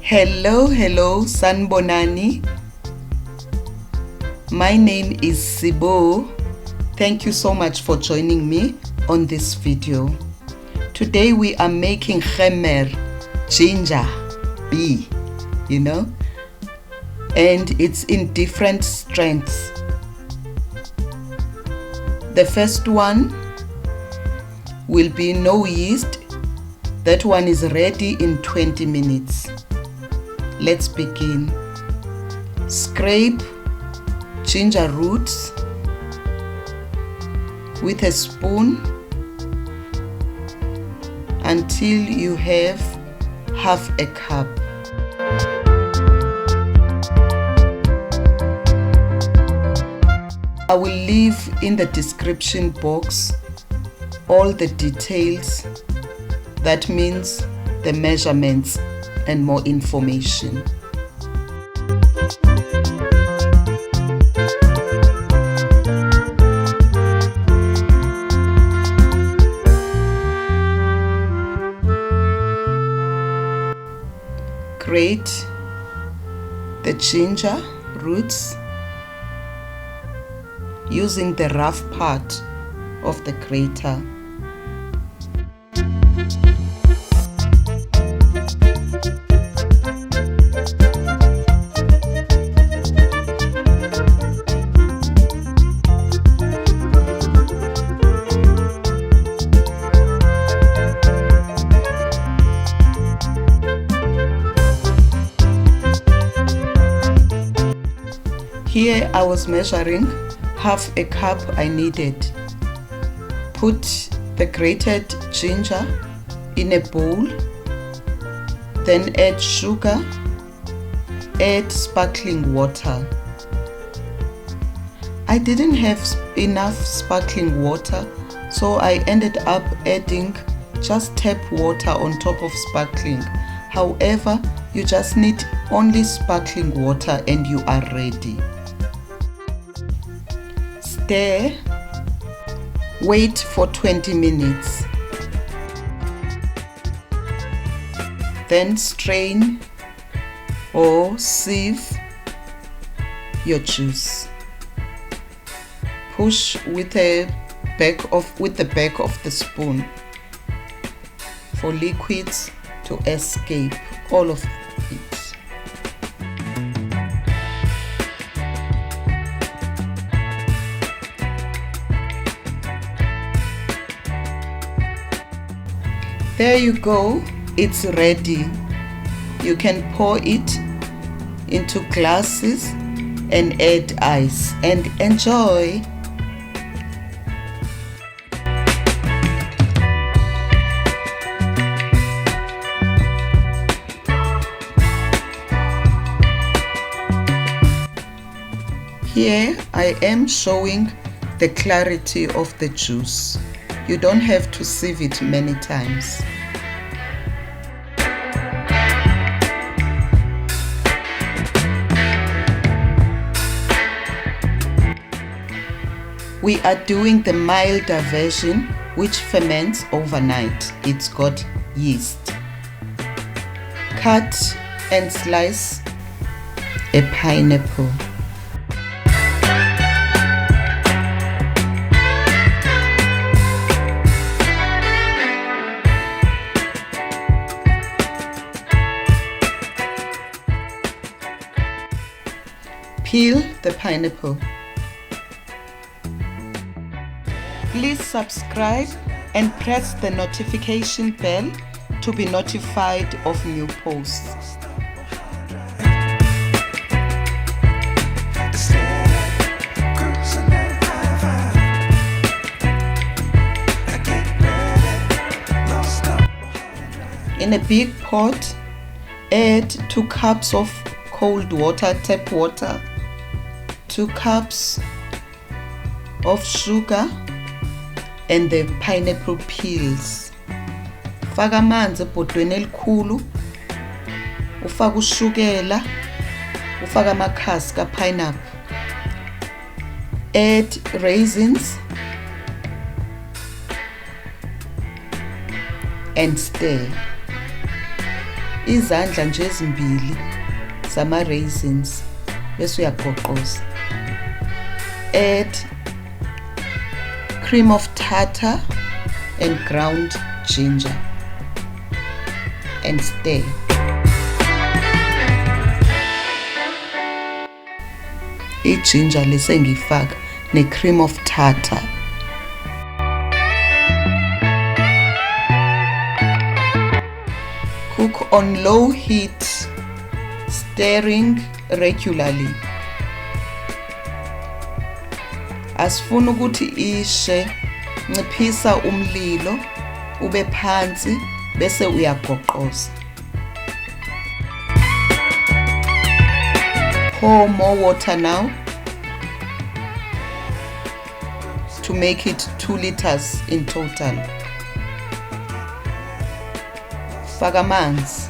Hello, Sanbonani. My name is CBO. Thank you so much for joining me on this video. Today we are making GEMER, ginger, bee, and it's in different strengths. The first one will be no yeast. That one is ready in 20 minutes. Let's begin. Scrape ginger roots with a spoon until you have half a cup. I will leave in the description box all the details, that means the measurements and more information. Grate the ginger roots using the rough part of the grater. Here I was measuring half a cup I needed. Put the grated ginger in a bowl, then add sugar, add sparkling water. I didn't have enough sparkling water, so I ended up adding just tap water on top of sparkling. However, you just need only sparkling water and you are ready. Stir, wait for 20 minutes, then strain or sieve your juice. Push with the back of the spoon for liquids to escape, all of it. There you go, it's ready. You can pour it into glasses and add ice and enjoy. Here I am showing the clarity of the juice. You don't have to sieve it many times. We are doing the milder version, which ferments overnight. It's got yeast. Cut and slice a pineapple. Peel the pineapple. Please subscribe and press the notification bell to be notified of new posts. In a big pot, add 2 cups of cold water, tap water, 2 cups of sugar and the pineapple peels. Faka amanzi ebhodweni elikhulu, ufaka ushukela, ufaka amakhasi ka pineapple. Add raisins and stir. izandla nje ezimbili sama raisins bese uyagoqoza. Add cream of tartar and ground ginger and stir. I-ginger lesengifaka ne-cream of tartar. Cook on low heat, stirring regularly. Asifuna ukuthi ishe, nciphisa umlilo ube phansi bese uyagoqoza. Pour more water now to make it 2 liters in total. Faka amanzi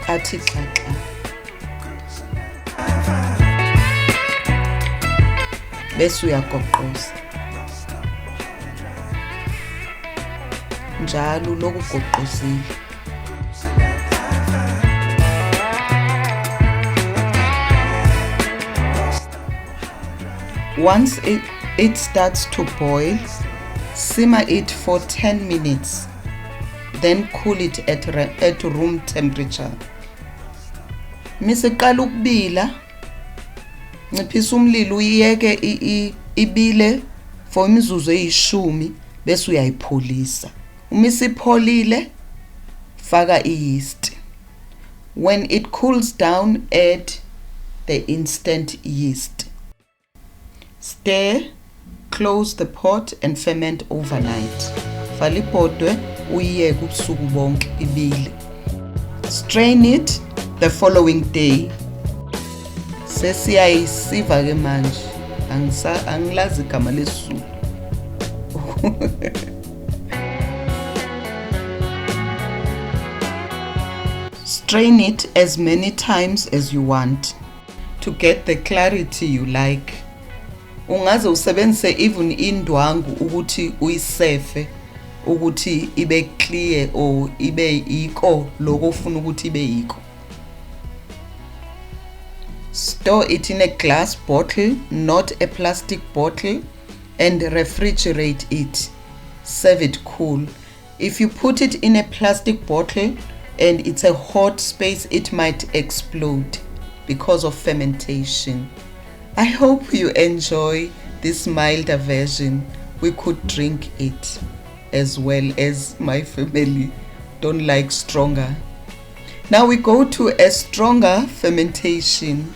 athi xaxa. Bese uyagoqoza. Njalo lokugoqozile. Once it starts to boil, simmer it for 10 minutes. Then cool it at room temperature. Misiqala ukubila, nciphisa umlilo uyiyeke ibile for imizuzu eyishumi bese uyayipholisa. Uma isipholile, faka i-yeast. When it cools down, add the instant yeast. Stir, close the pot and ferment overnight. Vala ipotwe uyiyeke ubusuku bonke ibile. Strain it the following day. Sesiyayisiva ke manje. Angilazi igama lesizulu. Strain it as many times as you want to get the clarity you like. Ungaze usebenzise even indwangu ukuthi uyisefe ukuthi ibe clear or ibe yiko lokho ufuna ukuthi ibe yiko. Store it in a glass bottle, not a plastic bottle, and refrigerate it. Serve it cool. If you put it in a plastic bottle and it's a hot space, it might explode because of fermentation. I hope you enjoy this milder version. We could drink it as well as my family don't like stronger. Now we go to a stronger fermentation.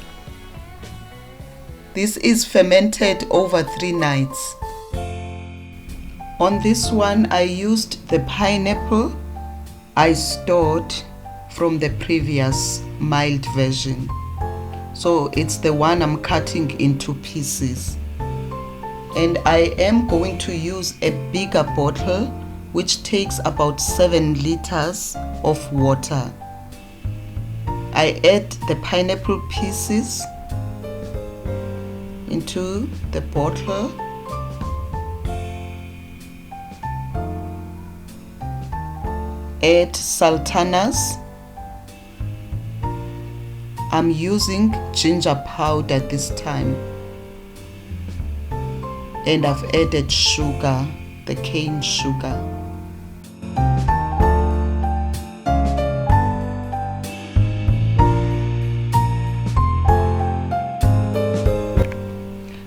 This is fermented over 3 nights. On this one, I used the pineapple I stored from the previous mild version. So it's the one I'm cutting into pieces. And I am going to use a bigger bottle which takes about 7 liters of water. I add the pineapple pieces into the bottle. Add sultanas. I'm using ginger powder this time. And I've added sugar, the cane sugar.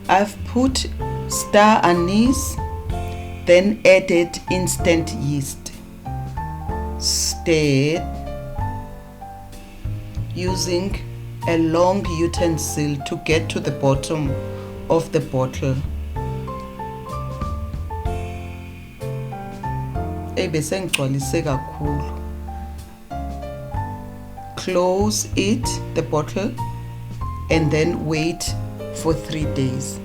I've put Star Anise, then added instant yeast. Stir using a long utensil to get to the bottom of the bottle. Ebese ngigcwalise kakhulu. Close it, the bottle, and then wait for 3 days.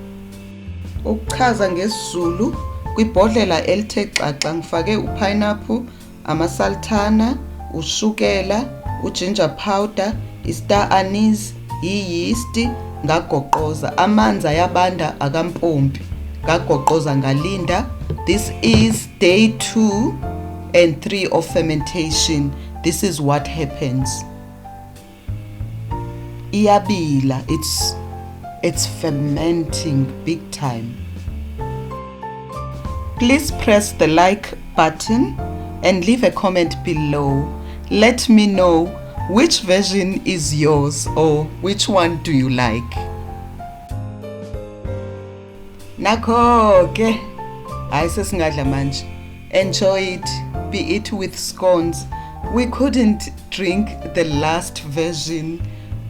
Ukuchaza ngesizulu kwibhodlela elithe xaxa ngifake upineapple, amasultana, ushukela, uginger powder, istar anise, yeast, ngagoqoza amanzi ayabanda akampompi, ngagoqoza ngalinda. This is day 2 and 3 of fermentation, this is what happens. Iyabila, it's fermenting big time. Please press the like button and leave a comment below. Let me know which version is yours or which one do you like. Nakho ke hayi sesingadla manje. Enjoy it, be it with scones. We couldn't drink the last version.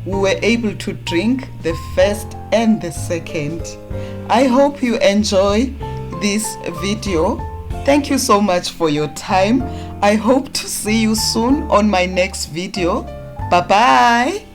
We were able to drink the first and the second. I hope you enjoy this video. Thank you so much for your time. I hope to see you soon on my next video. Bye bye.